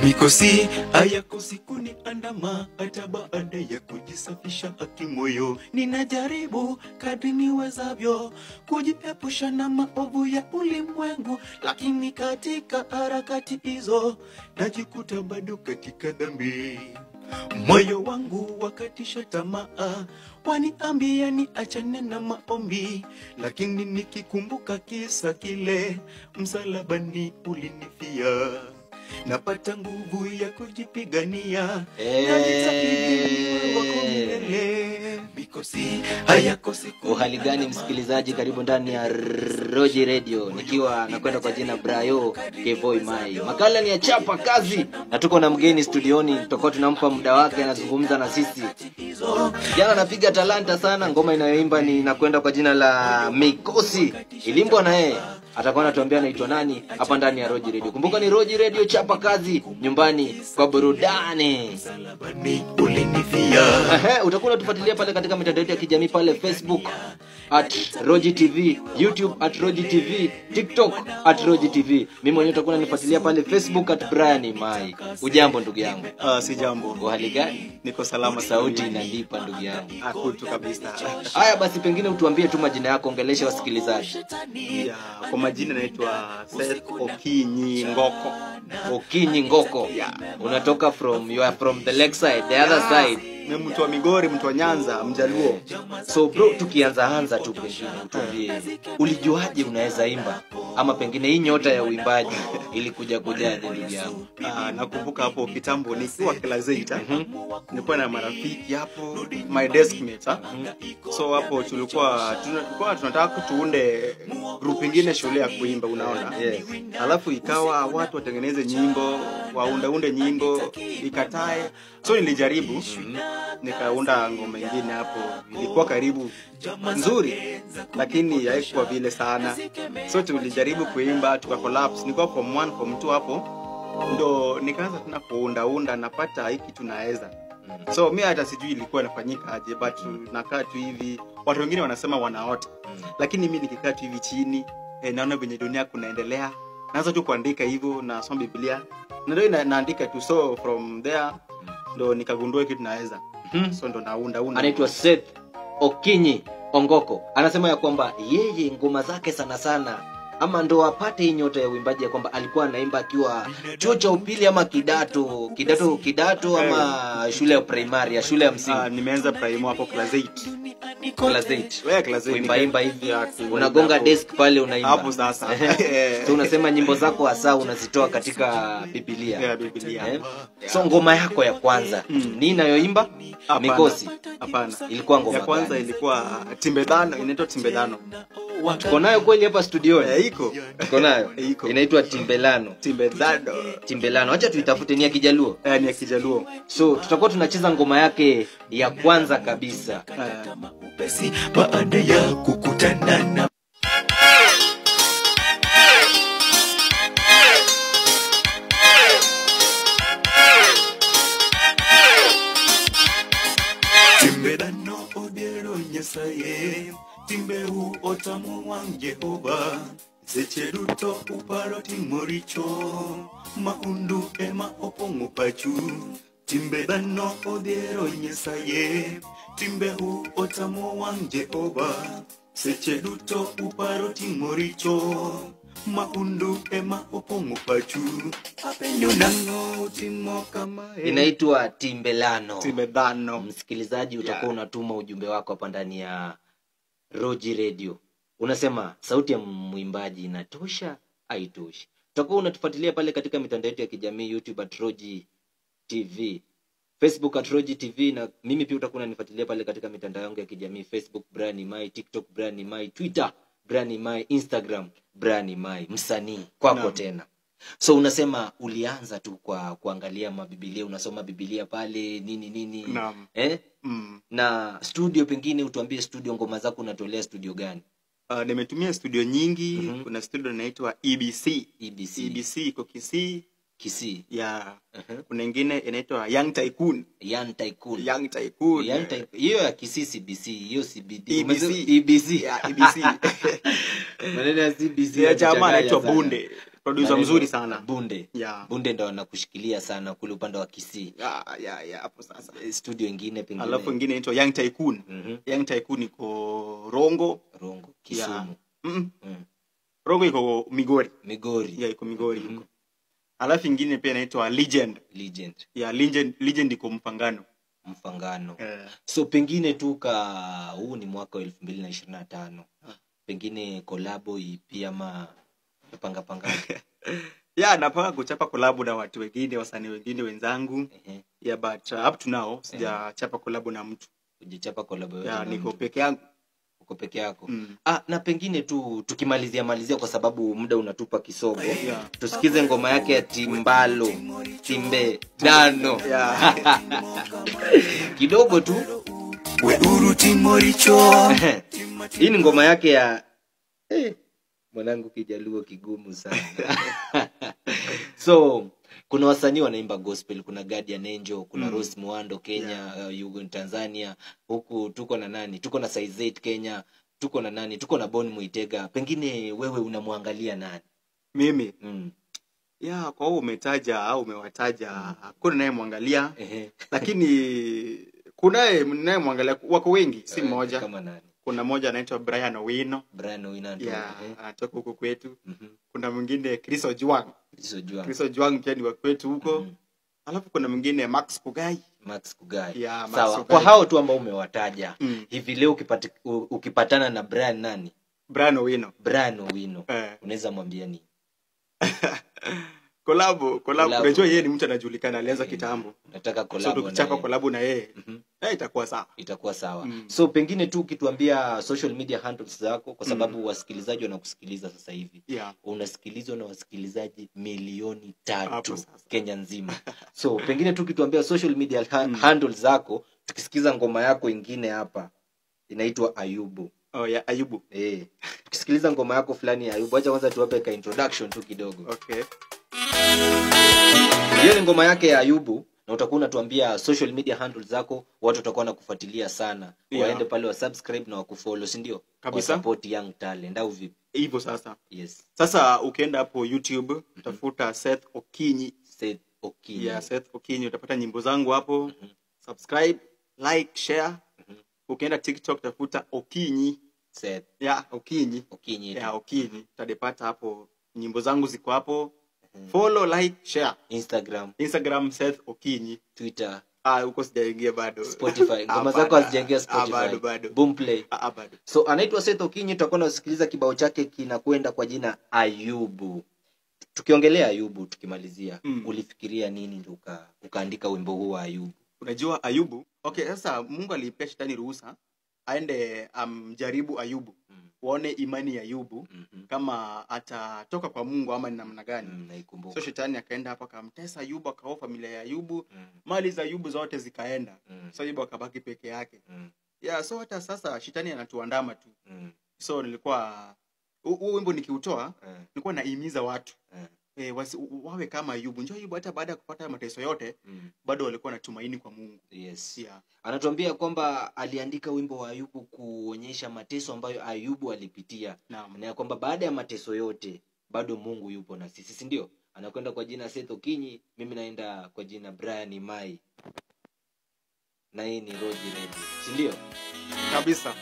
Mikosi hayakosi kuniandama hata baada ya kujisafisha akimoyo. Ninajaribu kadri niwezavyo kujiepusha na maovu ya ulimwengu, lakini katika harakati hizo najikuta bado katika dhambi. Moyo wangu wakatisha tamaa, waniambia niachane na maombi, lakini nikikumbuka kisa kile msalabani ulinifia, napata nguvu ya kujipigania. Uhali gani msikilizaji, karibu ndani ya Roji Radio, nikiwa nakwenda kwa jina Brayo Kevoi Mai. Makala ni ya chapa kazi na tuko na mgeni studioni, tutakuwa tunampa muda wake anazungumza na sisi. Jana anapiga talanta sana, ngoma inayoimba ni nakwenda kwa jina la Mikosi. Ilimbwa na yeye. Atakuwa anatuambia anaitwa nani hapa ndani ya Roji Radio. Kumbuka ni Roji Radio, chapa kazi nyumbani kwa burudani. Utakuwa unatufuatilia pale katika mitandao ya kijamii pale Facebook @RojiTV, YouTube @RojiTV, TikTok @RojiTV. Mimi mwenyewe utakuwa unanifuatilia pale Facebook @BrianMai. Ujambo ndugu yangu? Si jambo. Uhali gani? Niko salama. Sauti inalipa ndugu yangu. Akutu kabisa. Haya basi, pengine utuambie tu majina yako, ongelesha wasikilizaji. Kwa majina naitwa Seth Okinyi Ngoko. Okinyi Ngoko. Unatoka you are from the lakeside, the other side. Mimi mtu wa Migori, mtu wa Nyanza, Mjaluo. So bro, tukianza tu pengine utuambie ulijuaje unaweza imba, ama pengine hii nyota ya uimbaji ilikuja kujaje ndugu yangu? Nakumbuka hapo kitambo nikiwa class 8, nilikuwa na marafiki hapo, my deskmates. So hapo tulikuwa tunataka tuunde group nyingine shule ya kuimba, unaona. Yes. Alafu ikawa watu watengeneze nyimbo, waunde nyimbo, ikatae. So nilijaribu, nikaunda ngoma nyingine hapo, ilikuwa karibu nzuri lakini haikuwa vile sana. So tulijaribu kuimba, tukacollapse. Nilikuwa form 1 form 2 hapo, ndo nikaanza tena kuunda napata hiki tunaweza. So mimi hata sijui ilikuwa inafanyika aje, but nakaa tu hivi, watu wengine wanasema wanaota, lakini mimi nikikaa tu hivi chini naona venye dunia kunaendelea, naanza tu kuandika hivyo, na soma Biblia ndio naandika tu. So from there ndo nikagundua kitu naweza. So ndo naunda. Anaitwa Seth Okinyi Ongoko. Anasema ya kwamba yeye ngoma zake sana ama ndo apate hii nyota ya uimbaji ya kwamba alikuwa anaimba akiwa chuo cha upili ama kidato ama shule ya primary ya shule ya msingi. Nimeanza primary hapo class 8. Class 8. Wewe class 8 uimba hivi unagonga desk pale unaimba hapo sasa. So unasema nyimbo zako hasa unazitoa katika Biblia. Yeah, Biblia. So ngoma yako ya kwanza ni inayoimba Mikosi? Hapana. Ilikuwa ngoma ya kwanza gani? Ilikuwa Timbedano, inaitwa Timbedano. Tuko nayo kweli hapa studio? Iko. Tuko nayo. Inaitwa Timbelano. Timbelano. Acha tuitafute, ni ya Kijaluo. Ni ya Kijaluo. So tutakuwa tunacheza ngoma yake ya kwanza kabisa. Baada ya kukutana na Timbedano odiero Nyasaye, timberu otamu wang Jehova, seche duto uparo timo richo, maundu ema opong'o pachu. Timbedano odiero Nyasaye, timberu otamu wang Jehova, seche duto uparo timo richo, maundu ema opong'o pachu. Apenyo nango utimo kama Inaitwa Timbelano. Timbedano. Msikilizaji, utakuwa unatuma ujumbe wako hapa ndani ya Roji Radio. Unasema sauti ya muimbaji inatosha, haitoshi. Utakuwa unatufuatilia pale katika mitandao yetu ya kijamii, YouTube @RojiTV, Facebook @RojiTV, na mimi pia utakuwa unanifuatilia pale katika mitandao yangu ya kijamii, Facebook BrianMai, TikTok BrianMai, Twitter BrianMai, Instagram BrianMai, msanii kwako tena. So unasema ulianza tu kwa kuangalia Biblia, unasoma Biblia pale nini? Na studio, pengine utuambie studio, ngoma zako unatolea studio gani? Nimetumia studio nyingi. Kuna studio inaitwa EBC iko Kisii. Kuna nyingine inaitwa Young Tycoon. Hiyo ya Kisii CBC, hiyo CBD. EBC. Maneno ya CBC ya jamaa anaitwa Bunde. producer mzuri sana. Bunde. Yeah. Bunde ndo anakushikilia sana kule upande wa Kisii. Yeah, hapo sasa. Studio ingine pengine. Alafu ingine inaitwa Young Tycoon. Young Tycoon iko Rongo, Kisumu. Rongo iko Migori. Yeah, iko Migori huko. Alafu ingine pia inaitwa Legend. Yeah, Legend iko Mfangano. So pengine tu huu ni mwaka wa 2025. Pengine collabo pia panga. Yeah, napanga kuchapa collab na watu wengine, wasanii wengine wenzangu. Yeah, but up to now sijachapa collab na mtu. Ujichapa collab yote. Yeah, niko peke yangu. Uko peke yako. Na pengine tu tukimalizia kwa sababu muda unatupa kisogo. Yeah. Tusikize ngoma yake ya Timbalo, Timbe Dano. Yeah. Kidogo tu. Weuru Timoricho. Hii ni ngoma yake ya mwanangu Kijaluo kigumu sana. So kuna wasanii wanaimba gospel, kuna Guardian Angel, kuna Rose Muhando Kenya, Tanzania, huku tuko na nani? Tuko na Size 8 Kenya, tuko na nani? Tuko na Bon Muitega. Pengine wewe unamwangalia nani? Mimi. Yeah, kwa hiyo umetaja au umewataja, kuna naye mwangalia. Lakini kuna naye mwangalia wako wengi, si mmoja. Kama nani? Kuna mmoja anaitwa Brian Owino. Yeah, anatoka huko kwetu. Kuna mwingine Chris Ojuang pia ni wa kwetu huko. Alafu kuna mwingine Max Kugai. Yeah, sawa. Kwa hao tu ambao umewataja, hivi leo ukipatana na Brian Owino, unaweza mwambia nini? Collab. Unajua yeye ni mtu anajulikana, alianza kitambo. Nataka collab. So tukichapa collab na yeye, itakuwa sawa. So pengine tu ukituambia social media handles zako kwa sababu wasikilizaji wanakusikiliza sasa hivi. Yeah. Unasikilizwa na wasikilizaji milioni 3 Kenya nzima. So pengine tu ukituambia social media handles zako, tukisikiza ngoma yako ingine hapa inaitwa Ayubu. Ayubu. Tukisikiliza ngoma yako fulani ya Ayubu, acha kwanza tuwape ka introduction tu kidogo. Okay. Hiyo ni ngoma yake ya Ayubu, na utakuwa unatuambia social media handles zako, watu watakuwa wanakufuatilia sana. Waende pale wa subscribe na wakufollow, si ndio? Kabisa. Support young talent au vipi? Hivyo sasa. Yes. Sasa ukienda hapo YouTube, utafuta Seth Okinyi. Yeah, Seth Okinyi, utapata nyimbo zangu hapo. Subscribe, like, share. Ukienda TikTok utafuta Okinyi. Seth. Yeah, Okinyi. Yeah, Okinyi. Utadepata hapo nyimbo zangu ziko hapo. Follow, like, share. Instagram Seth Okinyi. Twitter. Huko sijaingia bado. Spotify. Ngoma zako hazijaingia Spotify. Bado. Boomplay. Bado. So anaitwa Seth Okinyi, tutakuwa tunasikiliza kibao chake kinakwenda kwa jina Ayubu. Tukiongelea Ayubu tukimalizia, ulifikiria nini ndio ukaandika wimbo huu wa Ayubu? Unajua Ayubu? Okay, sasa Mungu alipea shetani ruhusa aende amjaribu Ayubu. Waone imani ya Ayubu kama atatoka kwa Mungu ama ni namna gani. So shetani akaenda hapa akamtesa Ayubu, akaoa familia ya Ayubu, mali za Ayubu zote zikaenda. So Ayubu akabaki peke yake. Yeah, so hata sasa shetani anatuandama tu. So nilikuwa huu wimbo nikiutoa, nilikuwa naimiza watu. Wawe kama Ayubu. Njoo Ayubu hata baada ya kupata mateso yote, bado walikuwa na tumaini kwa Mungu. Yes. Yeah. Anatuambia kwamba aliandika wimbo wa Ayubu kuonyesha mateso ambayo Ayubu alipitia. Na kwamba baada ya mateso yote, bado Mungu yupo na sisi, si ndio? Anakwenda kwa jina Seth Okinyi, mimi naenda kwa jina Brian Mai. Na hii ni Roji Radio, si ndio? Kabisa.